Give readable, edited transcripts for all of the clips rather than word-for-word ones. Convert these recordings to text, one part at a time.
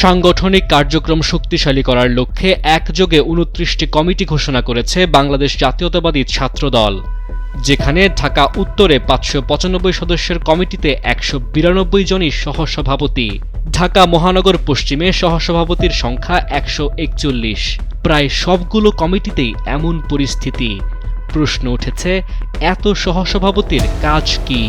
সাংগঠনিক কার্যক্রম শক্তিশালী করার লক্ষ্যে একযোগে ২৯টি কমিটি ঘোষণা করেছে বাংলাদেশ জাতীয়তাবাদী ছাত্রদল, যেখানে ঢাকা উত্তরে ৫৯৫ সদস্যের কমিটিতে ১৯২ জনই সহসভাপতি, ঢাকা মহানগর পশ্চিমে সহসভাপতির সংখ্যা ১৪১। প্রায় সবগুলো কমিটিতেই এমন পরিস্থিতি। প্রশ্ন উঠেছে, এত সহসভাপতির কাজ কি?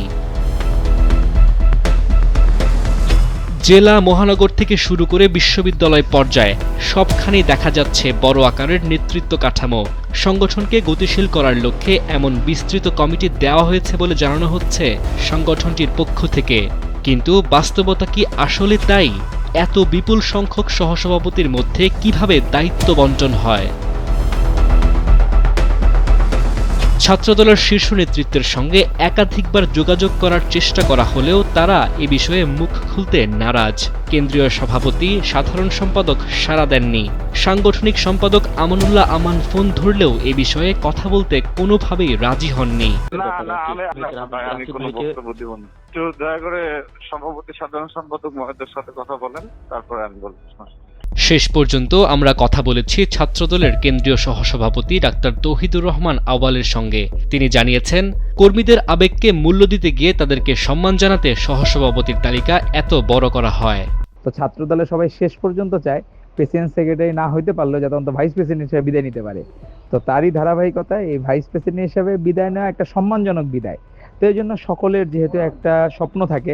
জেলা মহানগর থেকে শুরু করে বিশ্ববিদ্যালয় পর্যায়ে সবখানেই দেখা যাচ্ছে বড় আকারের নেতৃত্ব কাঠামো। সংগঠনকে গতিশীল করার লক্ষ্যে এমন বিস্তৃত কমিটি দেওয়া হয়েছে বলে জানানো হচ্ছে সংগঠনটির পক্ষ থেকে। কিন্তু বাস্তবতা কি আসলে তাই? এত বিপুল সংখ্যক সহসভাপতির মধ্যে কিভাবে দায়িত্ব বণ্টন হয়? ছাত্রদলের শীর্ষ নেতৃত্বের সঙ্গে একাধিকবার যোগাযোগ করার চেষ্টা করা হলেও তারা এ বিষয়ে মুখ খুলতে নারাজ। কেন্দ্রীয় সভাপতি, সাধারণ সম্পাদক সাড়া দেননি। সাংগঠনিক সম্পাদক আমানুল্লাহ আমান ফোন ধরলেও এ বিষয়ে কথা বলতে কোনোভাবেই রাজি হননি। দয়া করে সভাপতি, সাধারণ সম্পাদক মহোদয়ের সাথে কথা বলেন, তারপরে আমি বলবো। শেষ পর্যন্ত আমরা কথা বলেছি ছাত্রদলের কেন্দ্রীয় সহসভাপতি ডাক্তার তৌহিদুর রহমান আউয়ালের সঙ্গে। তিনি জানিয়েছেন, কর্মীদের আবেগকে মূল্য দিতে গিয়ে তাদেরকে সম্মান জানাতে সহসভাপতির তালিকা এত বড় করা হয়। তো ছাত্রদলের সবাই শেষ পর্যন্ত চায় প্রেসিডেন্ট সেক্রেটারি না হইতে পারলেও যাতে অন্তত ভাইস প্রেসিডেন্ট হিসেবে বিদায় নিতে পারে। তো তারই ধারাবাহিকতায় এই ভাইস প্রেসিডেন্ট হিসেবে বিদায় নেওয়া একটা সম্মানজনক বিদায়। তো এই জন্য সকলের যেহেতু একটা স্বপ্ন থাকে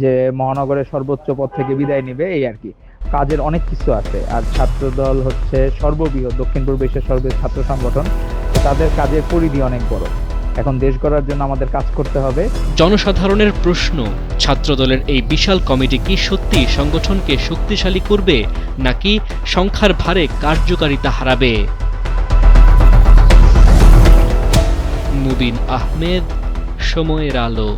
যে মহানগরের সর্বোচ্চ পদ থেকে বিদায় নিবে, এই আর কি। কাজের অনেক কিছু আছে, আর ছাত্রদল হচ্ছে সর্ববৃহৎ দক্ষিণ পূর্ব এশিয়ার সর্ববৃহৎ ছাত্র সংগঠন। তাদের কাজের পরিধি অনেক বড়। এখন দেশ গড়ার জন্য আমাদের কাজ করতে হবে। জনসাধারণের প্রশ্ন, ছাত্রদলের এই বিশাল কমিটি কি সত্যি সংগঠনকে শক্তিশালী করবে, নাকি সংখ্যার ভারে কার্যকারিতা হারাবে? মুবিন আহমেদ, সময়ের আলো।